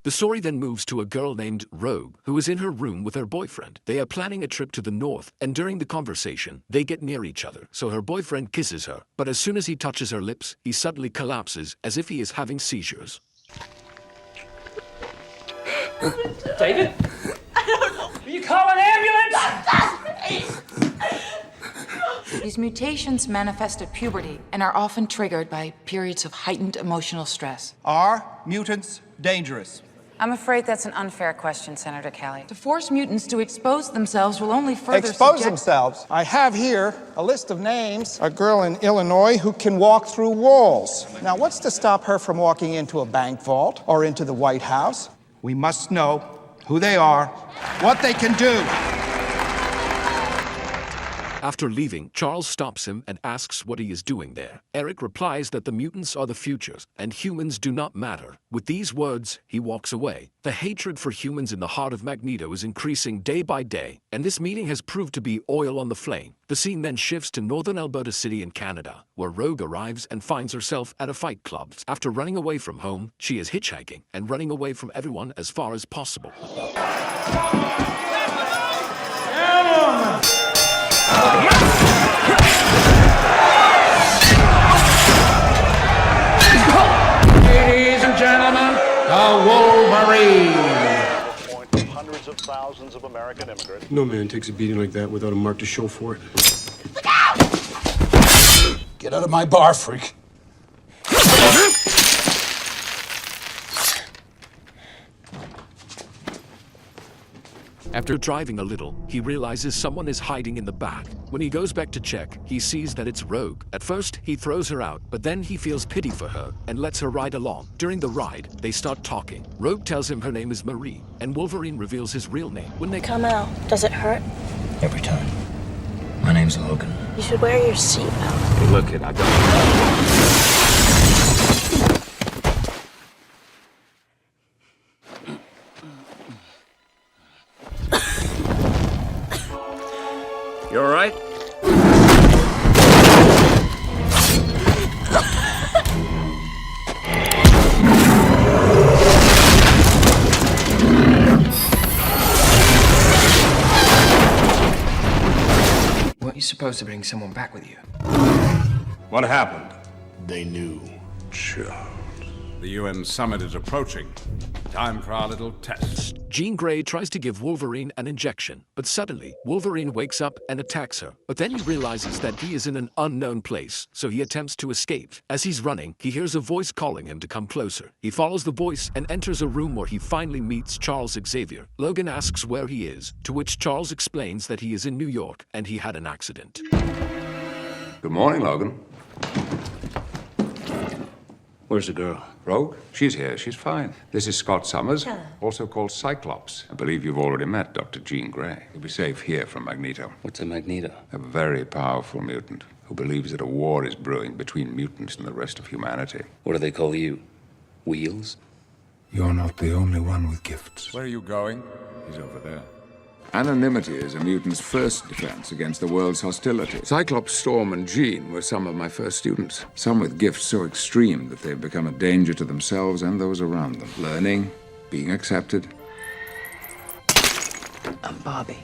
The story then moves to a girl named Rogue, who is in her room with her boyfriend. They are planning a trip to the north, and during the conversation, they get near each other. So her boyfriend kisses her, but as soon as he touches her lips, he suddenly collapses as if he is having seizures. David? I don't know. Will you call an ambulance? These mutations manifest at puberty and are often triggered by periods of heightened emotional stress. Are mutants dangerous? I'm afraid that's an unfair question, Senator Kelly. To force mutants to expose themselves will only further Expose themselves? I have here a list of names. A girl in Illinois who can walk through walls. Now, what's to stop her from walking into a bank vault or into the White House? We must know who they are, what they can do. After leaving, Charles stops him and asks what he is doing there. Eric replies that the mutants are the futures, and humans do not matter. With these words, he walks away. The hatred for humans in the heart of Magneto is increasing day by day, and this meeting has proved to be oil on the flame. The scene then shifts to northern Alberta City in Canada, where Rogue arrives and finds herself at a fight club. After running away from home, she is hitchhiking and running away from everyone as far as possible. Ladies and gentlemen, the Wolverine. Hundreds of thousands of American immigrants. No man takes a beating like that without a mark to show for it. Get out of my bar, freak. After driving a little, he realizes someone is hiding in the back. When he goes back to check, he sees that it's Rogue. At first, he throws her out, but then he feels pity for her and lets her ride along. During the ride, they start talking. Rogue tells him her name is Marie, and Wolverine reveals his real name. When they Come out. Does it hurt? Every time. My name's Logan. You should wear your seatbelt. Hey, look, kid, I got You all right? Weren't you supposed to bring someone back with you? What happened? They knew. Charles. The UN summit is approaching. Time for our little test. Jean Grey tries to give Wolverine an injection, but suddenly, Wolverine wakes up and attacks her. But then he realizes that he is in an unknown place, so he attempts to escape. As he's running, he hears a voice calling him to come closer. He follows the voice and enters a room where he finally meets Charles Xavier. Logan asks where he is, to which Charles explains that he is in New York and he had an accident. Good morning, Logan. Where's the girl? Rogue? She's here. She's fine. This is Scott Summers, also called Cyclops. I believe you've already met Dr. Jean Grey. You'll be safe here from Magneto. What's a Magneto? A very powerful mutant who believes that a war is brewing between mutants and the rest of humanity. What do they call you? Wheels? You're not the only one with gifts. Where are you going? He's over there. Anonymity is a mutant's first defense against the world's hostility. Cyclops, Storm, and Jean were some of my first students. Some with gifts so extreme that they've become a danger to themselves and those around them. Learning, being accepted. I'm Bobby.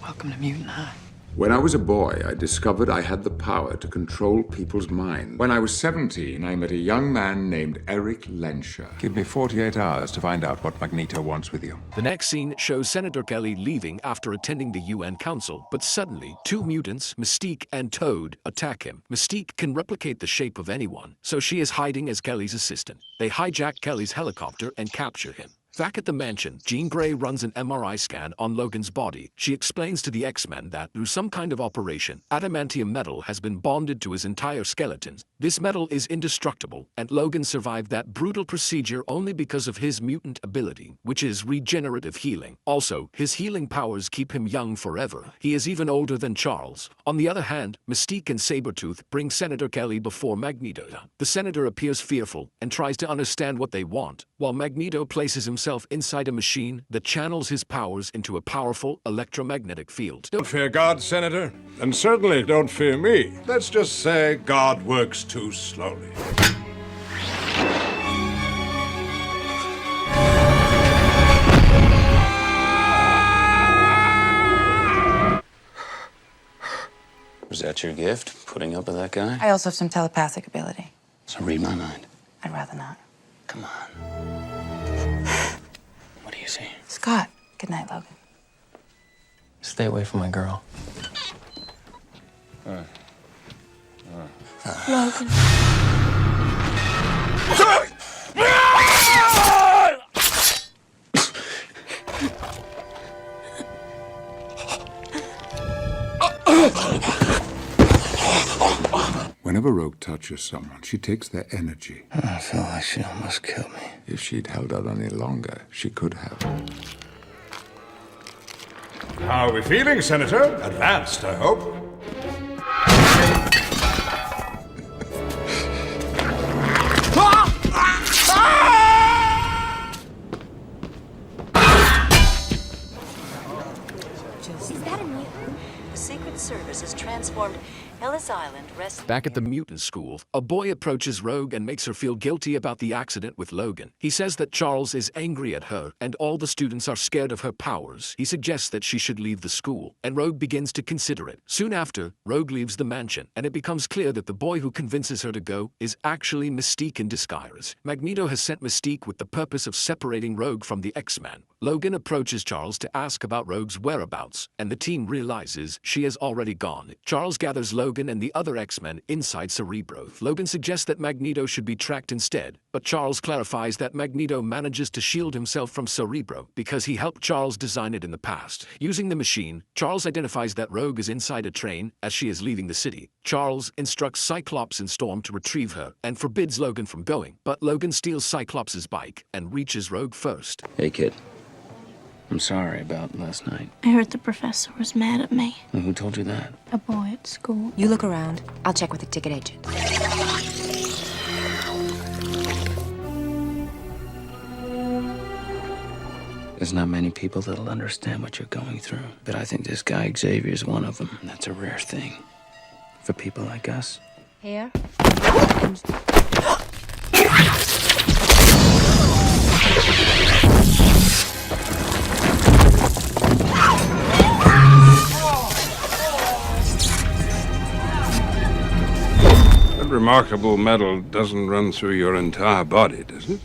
Welcome to Mutant High. When I was a boy, I discovered I had the power to control people's minds. When I was 17, I met a young man named Eric Lensher. Give me 48 hours to find out what Magneto wants with you. The next scene shows Senator Kelly leaving after attending the UN Council, but suddenly, two mutants, Mystique and Toad, attack him. Mystique can replicate the shape of anyone, so she is hiding as Kelly's assistant. They hijack Kelly's helicopter and capture him. Back at the mansion, Jean Grey runs an MRI scan on Logan's body. She explains to the X-Men that, through some kind of operation, adamantium metal has been bonded to his entire skeleton. This metal is indestructible, and Logan survived that brutal procedure only because of his mutant ability, which is regenerative healing. Also, his healing powers keep him young forever. He is even older than Charles. On the other hand, Mystique and Sabretooth bring Senator Kelly before Magneto. The Senator appears fearful and tries to understand what they want, while Magneto places himself inside a machine that channels his powers into a powerful electromagnetic field. Don't fear God, Senator, and certainly don't fear me. Let's just say God works too slowly. Was that your gift, putting up with that guy? I also have some telepathic ability. So read my mind. I'd rather not. Come on. What do you see? Scott. Good night, Logan. Stay away from my girl. Logan. Whenever Rogue touches someone, she takes their energy. I feel like she almost killed me. If she'd held out any longer, she could have. How are we feeling, Senator? Advanced, I hope. Is that a mutant? The Secret Service has transformed Ellis Island Back at the mutant school, a boy approaches Rogue and makes her feel guilty about the accident with Logan. He says that Charles is angry at her and all the students are scared of her powers. He suggests that she should leave the school, and Rogue begins to consider it. Soon after, Rogue leaves the mansion, and it becomes clear that the boy who convinces her to go is actually Mystique in disguise. Magneto has sent Mystique with the purpose of separating Rogue from the X-Men. Logan approaches Charles to ask about Rogue's whereabouts, and the team realizes she has already gone. Charles gathers Logan and the other X-Men inside Cerebro. Logan suggests that Magneto should be tracked instead, but Charles clarifies that Magneto manages to shield himself from Cerebro because he helped Charles design it in the past. Using the machine, Charles identifies that Rogue is inside a train as she is leaving the city. Charles instructs Cyclops and Storm to retrieve her and forbids Logan from going, but Logan steals Cyclops' bike and reaches Rogue first. Hey, kid. I'm sorry about last night. I heard the professor was mad at me. And who told you that? A boy at school. You look around. I'll check with the ticket agent. There's not many people that'll understand what you're going through. But I think this guy Xavier is one of them. And that's a rare thing. For people like us. Here. That remarkable medal doesn't run through your entire body, does it?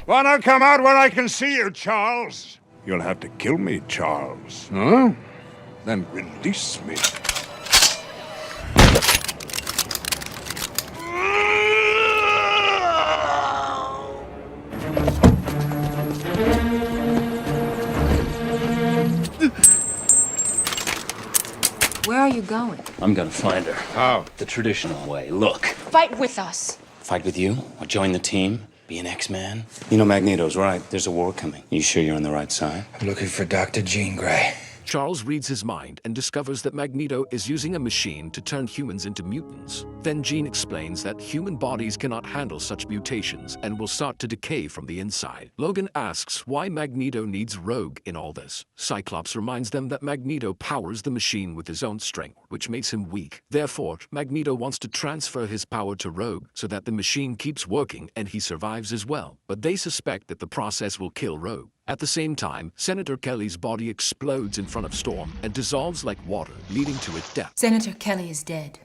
Wanna come out where I can see you, Charles? You'll have to kill me, Charles. Huh? Then release me. Where are you going? I'm gonna find her. How? The traditional way. Look. Fight with us. Fight with you? Or join the team? Be an X-Man? You know Magneto's right. There's a war coming. You sure you're on the right side? I'm looking for Dr. Jean Grey. Charles reads his mind and discovers that Magneto is using a machine to turn humans into mutants. Then Jean explains that human bodies cannot handle such mutations and will start to decay from the inside. Logan asks why Magneto needs Rogue in all this. Cyclops reminds them that Magneto powers the machine with his own strength, which makes him weak. Therefore, Magneto wants to transfer his power to Rogue so that the machine keeps working and he survives as well. But they suspect that the process will kill Rogue. At the same time, Senator Kelly's body explodes in front of Storm and dissolves like water, leading to its death. Senator Kelly is dead.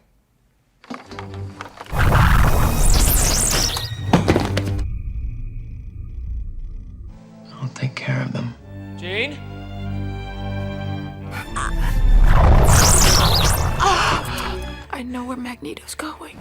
I'll take care of them. Jean? I know where Magneto's going.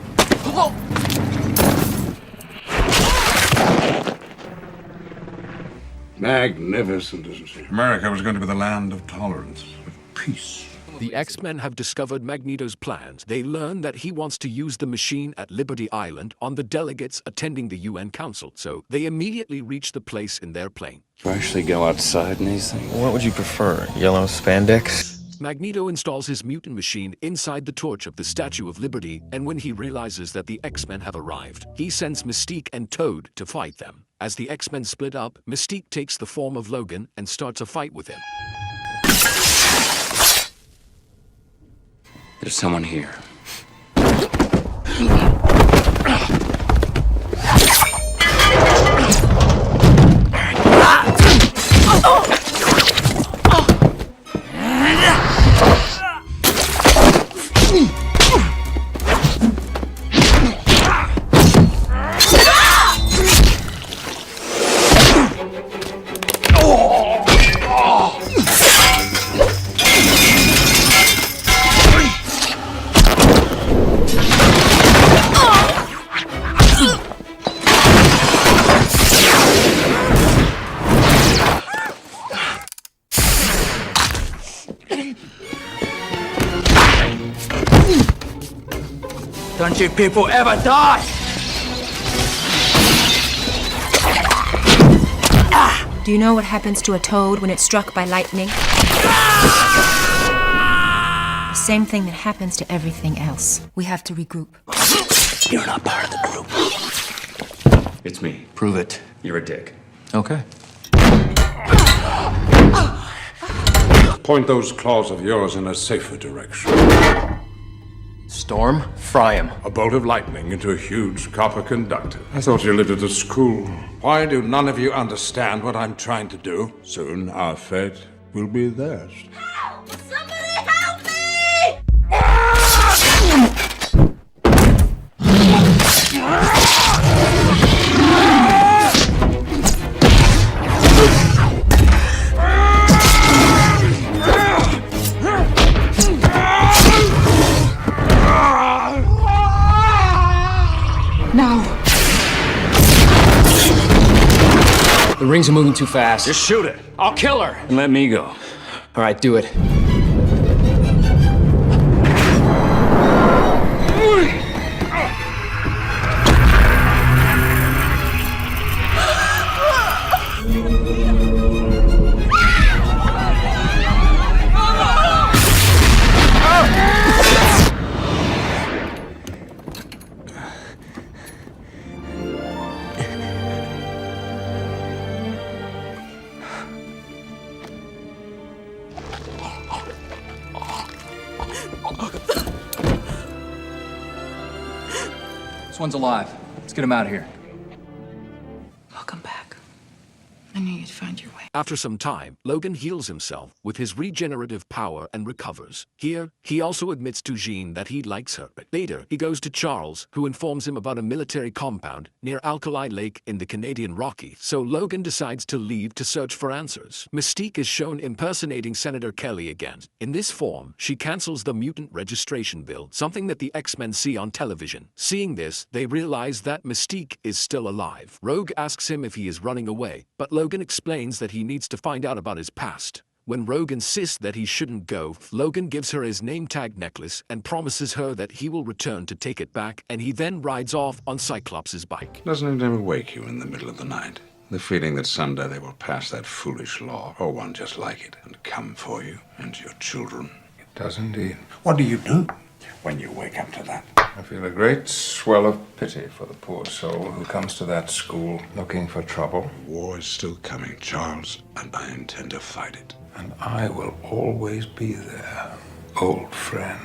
Magnificent, isn't she? America was going to be the land of tolerance, of peace. The X-Men have discovered Magneto's plans. They learn that he wants to use the machine at Liberty Island on the delegates attending the UN Council, so they immediately reach the place in their plane. You actually go outside in these things? What would you prefer? Yellow spandex? Magneto installs his mutant machine inside the torch of the Statue of Liberty, and when he realizes that the X-Men have arrived, he sends Mystique and Toad to fight them. As the X-Men split up, Mystique takes the form of Logan and starts a fight with him. There's someone here. Don't you people ever die! Do you know what happens to a toad when it's struck by lightning? The same thing that happens to everything else. We have to regroup. You're not part of the group. It's me. Prove it. You're a dick. Okay. Point those claws of yours in a safer direction. Storm, fry him. A bolt of lightning into a huge copper conductor. I thought you lived at a school. Why do none of you understand what I'm trying to do? Soon our fate will be theirs. Help! Somebody help me! Now. The rings are moving too fast. Just shoot it. I'll kill her. And let me go. All right, do it. This one's alive. Let's get him out of here. Welcome back. I knew you'd find your way. After some time, Logan heals himself with his regenerative power and recovers. Here, he also admits to Jean that he likes her. Later, he goes to Charles, who informs him about a military compound near Alkali Lake in the Canadian Rockies, so Logan decides to leave to search for answers. Mystique is shown impersonating Senator Kelly again. In this form, she cancels the mutant registration bill, something that the X-Men see on television. Seeing this, they realize that Mystique is still alive. Rogue asks him if he is running away, but Logan explains that he needs to find out about his past. When Rogue insists that he shouldn't go, Logan gives her his name tag necklace and promises her that he will return to take it back, and he then rides off on Cyclops' bike. Doesn't it ever wake you in the middle of the night? The feeling that someday they will pass that foolish law, or one just like it, and come for you and your children? It does indeed. What do you do when you wake up to that? I feel a great swell of pity for the poor soul who comes to that school looking for trouble. War is still coming, Charles, and I intend to fight it. And I will always be there, old friend.